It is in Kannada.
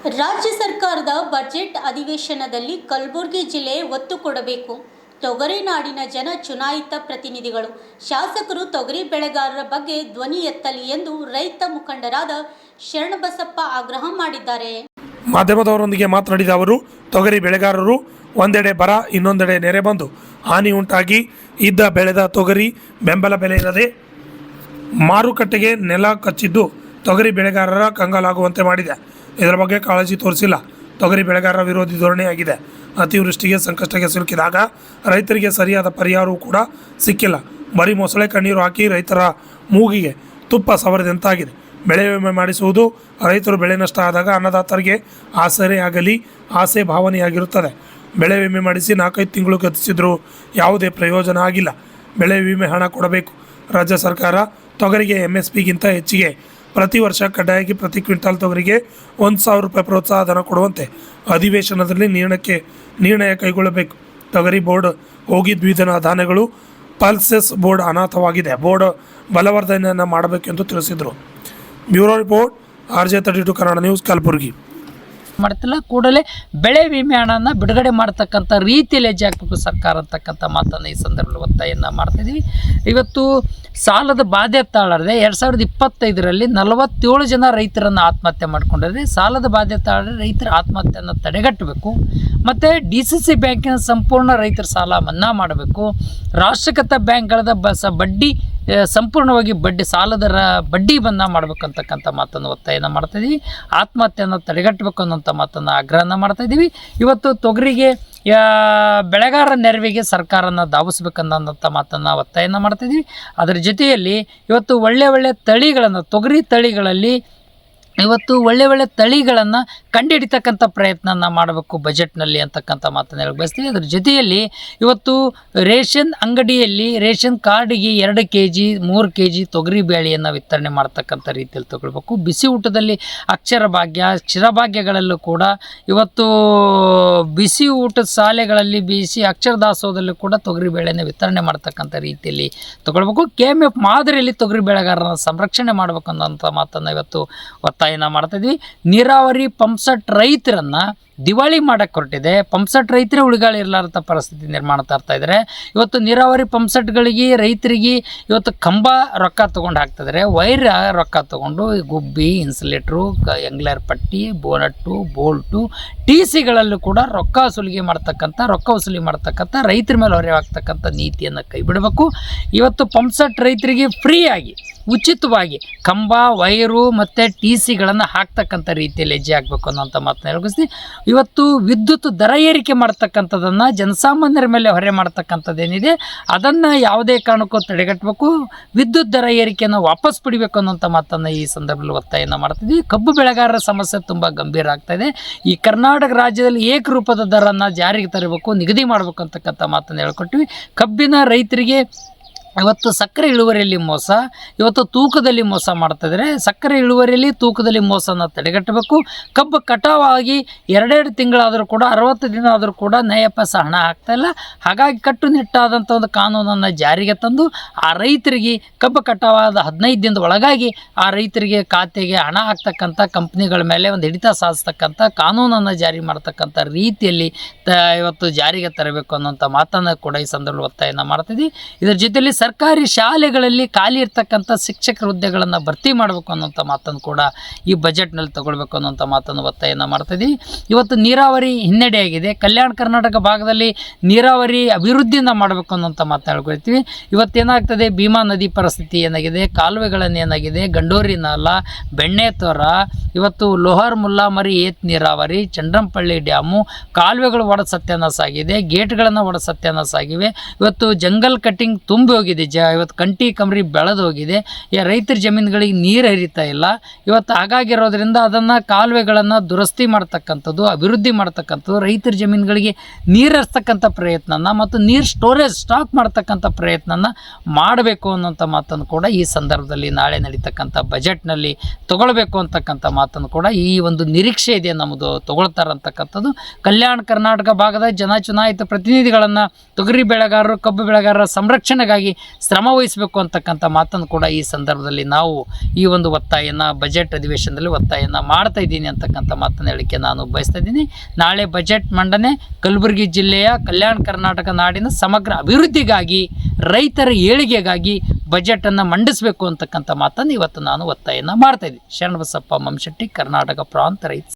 ರಾಜ್ಯ ಸರ್ಕಾರದ ಬಜೆಟ್ ಅಧಿವೇಶನದಲ್ಲಿ ಕಲಬುರಗಿ ಜಿಲ್ಲೆ ಒತ್ತು ಕೊಡಬೇಕು. ತೊಗರಿ ನಾಡಿನ ಜನ ಚುನಾಯಿತ ಪ್ರತಿನಿಧಿಗಳು, ಶಾಸಕರು ತೊಗರಿ ಬೆಳೆಗಾರರ ಬಗ್ಗೆ ಧ್ವನಿ ಎತ್ತಲಿ ಎಂದು ರೈತ ಮುಖಂಡರಾದ ಶರಣಬಸಪ್ಪ ಆಗ್ರಹ ಮಾಡಿದ್ದಾರೆ. ಮಾಧ್ಯಮದವರೊಂದಿಗೆ ಮಾತನಾಡಿದ ಅವರು, ತೊಗರಿ ಬೆಳೆಗಾರರು ಒಂದೆಡೆ ಬರ, ಇನ್ನೊಂದೆಡೆ ನೆರೆ ಬಂದು ಹಾನಿ ಉಂಟಾಗಿ ಇದ್ದ ಬೆಳೆದ ತೊಗರಿ ಬೆಂಬಲ ಬೆಲೆ ಇರದೆ ಮಾರುಕಟ್ಟೆಗೆ ನೆಲ ಕಚ್ಚಿದ್ದು ತೊಗರಿ ಬೆಳೆಗಾರರ ಕಂಗಾಲಾಗುವಂತೆ ಮಾಡಿದೆ. ಇದರ ಬಗ್ಗೆ ಕಾಳಜಿ ತೋರಿಸಿಲ್ಲ. ತೊಗರಿ ಬೆಳೆಗಾರರ ವಿರೋಧಿ ಧೋರಣೆಯಾಗಿದೆ. ಅತಿವೃಷ್ಟಿಗೆ ಸಂಕಷ್ಟಕ್ಕೆ ಸಿಲುಕಿದಾಗ ರೈತರಿಗೆ ಸರಿಯಾದ ಪರಿಹಾರವೂ ಕೂಡ ಸಿಕ್ಕಿಲ್ಲ. ಬರೀ ಮೊಸಳೆ ಕಣ್ಣೀರು ಹಾಕಿ ರೈತರ ಮೂಗಿಗೆ ತುಪ್ಪ ಸವರಿದಂತಾಗಿದೆ. ಬೆಳೆ ವಿಮೆ ಮಾಡಿಸುವುದು ರೈತರು ಬೆಳೆ ನಷ್ಟ ಆದಾಗ ಅನ್ನದಾತರಿಗೆ ಆಸರೆಯಾಗಲಿ ಆಸೆ ಭಾವನೆಯಾಗಿರುತ್ತದೆ. ಬೆಳೆ ವಿಮೆ ಮಾಡಿಸಿ 4-5 ತಿಂಗಳು ಗತಿಸಿದರೂ ಯಾವುದೇ ಪ್ರಯೋಜನ ಆಗಿಲ್ಲ. ಬೆಳೆ ವಿಮೆ ಹಣ ಕೊಡಬೇಕು. ರಾಜ್ಯ ಸರ್ಕಾರ ತೊಗರಿಗೆ MSPಗಿಂತ ಹೆಚ್ಚಿಗೆ ಪ್ರತಿ ವರ್ಷ ಕಡ್ಡಾಯವಾಗಿ ಪ್ರತಿ ಕ್ವಿಂಟಾಲ್ ತೊಗರಿಗೆ 1,000 ರೂಪಾಯಿ ಪ್ರೋತ್ಸಾಹ ಧನ ಕೊಡುವಂತೆ ಅಧಿವೇಶನದಲ್ಲಿ ನಿರ್ಣಯ ಕೈಗೊಳ್ಳಬೇಕು. ತೊಗರಿ ಬೋರ್ಡ್ ಹೋಗಿ ದ್ವಿದಳ ಧಾನ್ಯಗಳು ಪಲ್ಸೆಸ್ ಬೋರ್ಡ್ ಅನಾಥವಾಗಿದೆ. ಬೋರ್ಡ್ ಬಲವರ್ಧನೆಯನ್ನು ಮಾಡಬೇಕೆಂದು ತಿಳಿಸಿದರು. Bureau report, RJ32 Kannada news, Kalaburagi. ಮಾಡ್ತಿಲ್ಲ, ಕೂಡಲೇ ಬೆಳೆ ವಿಮೆ ಹಣನ ಬಿಡುಗಡೆ ಮಾಡ್ತಕ್ಕಂಥ ರೀತಿಯಲ್ಲಿ ಹೆಜ್ಜೆ ಹಾಕಬೇಕು ಸರ್ಕಾರ ಅಂತಕ್ಕಂಥ ಮಾತನ್ನು ಈ ಸಂದರ್ಭದಲ್ಲಿ ಒತ್ತಾಯವನ್ನು ಮಾಡ್ತಾಯಿದ್ದೀವಿ. ಇವತ್ತು ಸಾಲದ ಬಾಧೆ ತಾಳದೆ 2025ರಲ್ಲಿ 47 ಜನ ರೈತರನ್ನು ಆತ್ಮಹತ್ಯೆ ಮಾಡ್ಕೊಂಡಿದ್ದಾರೆ. ಸಾಲದ ಬಾಧೆ ತಾಳದೆ ರೈತರ ಆತ್ಮಹತ್ಯೆಯನ್ನು ತಡೆಗಟ್ಟಬೇಕು. ಮತ್ತು DCC ಬ್ಯಾಂಕಿನ ಸಂಪೂರ್ಣ ರೈತರ ಸಾಲ ಮನ್ನಾ ಮಾಡಬೇಕು. ರಾಷ್ಟ್ರೀಕೃತ ಬ್ಯಾಂಕ್ಗಳದ ಬಡ್ಡಿ ಸಂಪೂರ್ಣವಾಗಿ ಸಾಲದ ಬಡ್ಡಿ ಮನ್ನಾ ಮಾಡಬೇಕಂತಕ್ಕಂಥ ಮಾತನ್ನು ಒತ್ತಾಯನ ಮಾಡ್ತಾಯಿದ್ದೀವಿ. ಆತ್ಮಹತ್ಯೆಯನ್ನು ತಡೆಗಟ್ಟಬೇಕು ಅನ್ನೋಂಥ ಮಾತನ್ನು ಆಗ್ರಹನ ಮಾಡ್ತಾಯಿದ್ದೀವಿ. ಇವತ್ತು ತೊಗರಿಗೆ ಬೆಳೆಗಾರರ ನೆರವಿಗೆ ಸರ್ಕಾರನ ಧಾವಿಸ್ಬೇಕನ್ನೋಂಥ ಮಾತನ್ನು ಒತ್ತಾಯನ ಮಾಡ್ತಾಯಿದ್ದೀವಿ. ಅದರ ಜೊತೆಯಲ್ಲಿ ಇವತ್ತು ಒಳ್ಳೆ ತಳಿಗಳನ್ನು, ತೊಗರಿ ತಳಿಗಳಲ್ಲಿ ಇವತ್ತು ಒಳ್ಳೆ ತಳಿಗಳನ್ನು ಕಂಡುಹಿಡಿತಕ್ಕಂಥ ಪ್ರಯತ್ನ ಮಾಡಬೇಕು ಬಜೆಟ್ನಲ್ಲಿ ಅಂತಕ್ಕಂಥ ಮಾತನ್ನು ಹೇಳಕ್ಕೆ ಬಯಸ್ತೀವಿ. ಅದರ ಜೊತೆಯಲ್ಲಿ ಇವತ್ತು ರೇಷನ್ ಅಂಗಡಿಯಲ್ಲಿ ರೇಷನ್ ಕಾರ್ಡಿಗೆ 2 kg 3 kg ತೊಗರಿ ಬೇಳೆಯನ್ನು ವಿತರಣೆ ಮಾಡ್ತಕ್ಕಂಥ ರೀತಿಯಲ್ಲಿ ತಗೊಳ್ಬೇಕು. ಬಿಸಿ ಊಟದಲ್ಲಿ ಅಕ್ಷರ ಭಾಗ್ಯ, ಕ್ಷೀರಭಾಗ್ಯಗಳಲ್ಲೂ ಕೂಡ ಇವತ್ತು ಬಿಸಿ ಊಟದ ಶಾಲೆಗಳಲ್ಲಿ ಬಿಸಿ ಅಕ್ಷರ ದಾಸೋಹದಲ್ಲೂ ಕೂಡ ತೊಗರಿ ಬೇಳೆಯನ್ನು ವಿತರಣೆ ಮಾಡ್ತಕ್ಕಂಥ ರೀತಿಯಲ್ಲಿ ತಗೊಳ್ಬೇಕು. KMF ಮಾದರಿಯಲ್ಲಿ ತೊಗರಿ ಬೆಳೆಗಾರರ ಸಂರಕ್ಷಣೆ ಮಾಡಬೇಕು ಅನ್ನೋಂಥ ಮಾತನ್ನು ಇವತ್ತು ಒತ್ತಾಯನ ಮಾಡ್ತಾಯಿದ್ವಿ. ನೀರಾವರಿ ಪಂಪ್ಸೆಟ್ ರೈತರನ್ನು ದಿವಾಳಿ ಮಾಡೋಕ್ಕೆ ಹೊರಟಿದೆ. ಪಂಪ್ಸೆಟ್ ರೈತರೇ ಉಳಿಗಾಳಿ ಇರಲಾರಂಥ ಪರಿಸ್ಥಿತಿ ನಿರ್ಮಾಣ ತರ್ತಾ ಇದ್ದಾರೆ. ಇವತ್ತು ನೀರಾವರಿ ಪಂಪ್ಸೆಟ್ಗಳಿಗೆ ರೈತರಿಗೆ ಇವತ್ತು ಕಂಬ ರೊಕ್ಕ ತೊಗೊಂಡು ಹಾಕ್ತಿದ್ದಾರೆ, ವೈರ್ ರೊಕ್ಕ ತೊಗೊಂಡು ಗುಬ್ಬಿ, ಇನ್ಸುಲೇಟ್ರು, ಎಂಗ್ಲರ್ ಪಟ್ಟಿ, ಬೋನಟ್ಟು, ಬೋಲ್ಟು, TCಗಳಲ್ಲೂ ಕೂಡ ರೊಕ್ಕ ವಸೂಲಿ ಮಾಡ್ತಕ್ಕಂಥ ರೈತರ ಮೇಲೆ ಹೊರೆ ಆಗ್ತಕ್ಕಂಥ ನೀತಿಯನ್ನು ಕೈ ಬಿಡಬೇಕು. ಇವತ್ತು ಪಂಪ್ಸೆಟ್ ರೈತರಿಗೆ ಫ್ರೀಯಾಗಿ ಉಚಿತವಾಗಿ ಕಂಬ, ವೈರು ಮತ್ತು TCಗಳನ್ನು ಹಾಕ್ತಕ್ಕಂಥ ರೀತಿಯಲ್ಲಿ ಹೆಜ್ಜೆ ಆಗಬೇಕು ಅನ್ನೋಂಥ ಮಾತನ್ನ ಹೇಳ್ಕೊಸ್ತೀವಿ. ಇವತ್ತು ವಿದ್ಯುತ್ ದರ ಏರಿಕೆ ಮಾಡ್ತಕ್ಕಂಥದ್ದನ್ನು, ಜನಸಾಮಾನ್ಯರ ಮೇಲೆ ಹೊರೆ ಮಾಡ್ತಕ್ಕಂಥದ್ದೇನಿದೆ ಅದನ್ನು ಯಾವುದೇ ಕಾರಣಕ್ಕೂ ತಡೆಗಟ್ಟಬೇಕು. ವಿದ್ಯುತ್ ದರ ಏರಿಕೆಯನ್ನು ವಾಪಸ್ ಪಡಿಬೇಕು ಅನ್ನೋಂಥ ಮಾತನ್ನು ಈ ಸಂದರ್ಭದಲ್ಲಿ ಒತ್ತಾಯನ ಮಾಡ್ತಿದ್ವಿ. ಕಬ್ಬು ಬೆಳೆಗಾರರ ಸಮಸ್ಯೆ ತುಂಬ ಗಂಭೀರ ಆಗ್ತಾಯಿದೆ. ಈ ಕರ್ನಾಟಕ ರಾಜ್ಯದಲ್ಲಿ ಏಕರೂಪದ ದರನ್ನು ಜಾರಿಗೆ ತರಬೇಕು, ನಿಗದಿ ಮಾಡಬೇಕು ಅಂತಕ್ಕಂಥ ಮಾತನ್ನು ಹೇಳ್ಕೊಟ್ವಿ. ಕಬ್ಬಿನ ರೈತರಿಗೆ ಇವತ್ತು ಸಕ್ಕರೆ ಇಳುವರಿಯಲ್ಲಿ ಮೋಸ, ಇವತ್ತು ತೂಕದಲ್ಲಿ ಮೋಸ ಮಾಡ್ತಾಯಿದ್ದಾರೆ. ಸಕ್ಕರೆ ಇಳುವರಿಯಲ್ಲಿ ತೂಕದಲ್ಲಿ ಮೋಸನ ತಡೆಗಟ್ಟಬೇಕು. ಕಬ್ಬು ಕಟಾವಾಗಿ 2 ತಿಂಗಳಾದರೂ ಕೂಡ 60 ದಿನ ಆದರೂ ಕೂಡ ನಯಪಸ ಹಣ ಆಗ್ತಾಯಿಲ್ಲ. ಹಾಗಾಗಿ ಕಟ್ಟುನಿಟ್ಟಾದಂಥ ಒಂದು ಕಾನೂನನ್ನು ಜಾರಿಗೆ ತಂದು ಆ ರೈತರಿಗೆ ಕಬ್ಬು ಕಟಾವಾದ 15 ದಿನದ ಒಳಗಾಗಿ ಆ ರೈತರಿಗೆ ಖಾತೆಗೆ ಹಣ ಹಾಕ್ತಕ್ಕಂಥ ಕಂಪ್ನಿಗಳ ಮೇಲೆ ಒಂದು ಹಿಡಿತ ಸಾಧಿಸ್ತಕ್ಕಂಥ ಕಾನೂನನ್ನು ಜಾರಿ ಮಾಡ್ತಕ್ಕಂಥ ರೀತಿಯಲ್ಲಿ ಇವತ್ತು ಜಾರಿಗೆ ತರಬೇಕು ಅನ್ನೋಂಥ ಮಾತನ್ನು ಕೂಡ ಈ ಸಂದರ್ಭದಲ್ಲಿ ಒತ್ತಾಯನ ಮಾಡ್ತಿದ್ವಿ. ಇದರ ಜೊತೆಯಲ್ಲಿ ಸರ್ಕಾರಿ ಶಾಲೆಗಳಲ್ಲಿ ಖಾಲಿ ಇರ್ತಕ್ಕಂಥ ಶಿಕ್ಷಕರ ಹುದ್ದೆಗಳನ್ನು ಭರ್ತಿ ಮಾಡಬೇಕು ಅನ್ನೋಂಥ ಮಾತನ್ನು ಕೂಡ ಈ ಬಜೆಟ್ನಲ್ಲಿ ತಗೊಳ್ಬೇಕು ಅನ್ನೋಂಥ ಮಾತನ್ನು ಒತ್ತಾಯನ ಮಾಡ್ತಾಯಿದ್ದೀವಿ. ಇವತ್ತು ನೀರಾವರಿ ಹಿನ್ನಡೆಯಾಗಿದೆ. ಕಲ್ಯಾಣ ಕರ್ನಾಟಕ ಭಾಗದಲ್ಲಿ ನೀರಾವರಿ ಅಭಿವೃದ್ಧಿಯನ್ನು ಮಾಡಬೇಕು ಅನ್ನೋಂಥ ಮಾತನ್ನು ಹೇಳ್ಕೊಳ್ತೀವಿ. ಇವತ್ತೇನಾಗ್ತದೆ, ಭೀಮಾ ನದಿ ಪರಿಸ್ಥಿತಿ ಏನಾಗಿದೆ, ಕಾಲುವೆಗಳನ್ನು ಏನಾಗಿದೆ, ಗಂಡೋರಿ ನಾಲ, ಬೆಣ್ಣೆತೊರ, ಇವತ್ತು ಲೋಹರ್ ಮುಲ್ಲಾಮರಿ ಏತ್ ನೀರಾವರಿ, ಚಂಡ್ರಂಪಳ್ಳಿ ಡ್ಯಾಮು, ಕಾಲುವೆಗಳು ಒಡ ಸತ್ಯಾನಾಶ ಆಗಿದೆ, ಗೇಟ್ಗಳನ್ನು ಒಡ ಸತ್ಯಾನಾಶ ಆಗಿವೆ. ಇವತ್ತು ಜಂಗಲ್ ಕಟ್ಟಿಂಗ್ ತುಂಬಿ ಹೋಗಿದೆ. ಇವತ್ತು ಕಂಟಿ ಕಮರಿ ಬೆಳೆದು ಹೋಗಿದೆ. ರೈತರ ಜಮೀನುಗಳಿಗೆ ನೀರು ಹರಿತಾ ಇಲ್ಲ. ಇವತ್ತು ಹಾಗಾಗಿರೋದ್ರಿಂದ ಅದನ್ನು ಕಾಲುವೆಗಳನ್ನು ದುರಸ್ತಿ ಮಾಡ್ತಕ್ಕಂಥದ್ದು, ಅಭಿವೃದ್ಧಿ ಮಾಡ್ತಕ್ಕಂಥದ್ದು, ರೈತರ ಜಮೀನುಗಳಿಗೆ ನೀರು ಹರಿಸ್ತಕ್ಕಂಥ ಪ್ರಯತ್ನನ ಮತ್ತು ನೀರು ಸ್ಟಾಕ್ ಮಾಡ್ತಕ್ಕಂಥ ಪ್ರಯತ್ನನ ಮಾಡಬೇಕು ಅನ್ನೋಂಥ ಮಾತನ್ನು ಕೂಡ ಈ ಸಂದರ್ಭದಲ್ಲಿ ನಾಳೆ ನಡೀತಕ್ಕಂಥ ಬಜೆಟ್ನಲ್ಲಿ ತಗೊಳ್ಬೇಕು ಅಂತಕ್ಕಂಥ ಮಾತನ್ನು ಕೂಡ ಈ ಒಂದು ನಿರೀಕ್ಷೆ ಇದೆ ನಮ್ಮದು, ತಗೊಳ್ತಾರಂತಕ್ಕಂಥದ್ದು. ಕಲ್ಯಾಣ ಕರ್ನಾಟಕ ಭಾಗದ ಜನ ಚುನಾಯಿತ ಪ್ರತಿನಿಧಿಗಳನ್ನು ತೊಗರಿ ಬೆಳೆಗಾರರು, ಕಬ್ಬು ಬೆಳೆಗಾರರ ಸಂರಕ್ಷಣೆಗಾಗಿ ಶ್ರಮ ವಹಿಸಬೇಕು ಅಂತಕ್ಕಂಥ ಮಾತನ್ನು ಕೂಡ ಈ ಸಂದರ್ಭದಲ್ಲಿ ನಾವು ಈ ಒಂದು ಒತ್ತಾಯನ ಬಜೆಟ್ ಅಧಿವೇಶನದಲ್ಲಿ ಒತ್ತಾಯನ ಮಾಡ್ತಾ ಇದ್ದೀನಿ ಅಂತಕ್ಕಂಥ ಮಾತನ್ನು ಹೇಳಿಕೆ ನಾನು ಬಯಸ್ತಾ ಇದ್ದೀನಿ. ನಾಳೆ ಬಜೆಟ್ ಮಂಡನೆ ಕಲಬುರಗಿ ಜಿಲ್ಲೆಯ ಕಲ್ಯಾಣ ಕರ್ನಾಟಕ ನಾಡಿನ ಸಮಗ್ರ ಅಭಿವೃದ್ಧಿಗಾಗಿ, ರೈತರ ಏಳಿಗೆಗಾಗಿ ಬಜೆಟನ್ನು ಮಂಡಿಸಬೇಕು ಅಂತಕ್ಕಂಥ ಮಾತನ್ನು ಇವತ್ತು ನಾನು ಒತ್ತಾಯನ ಮಾಡ್ತಾ ಇದ್ದೀನಿ. ಶರಣಬಸಪ್ಪ ಮಮ್ಮಶೆಟ್ಟಿ, ಕರ್ನಾಟಕ ಪ್ರಾಂತ ರೈತ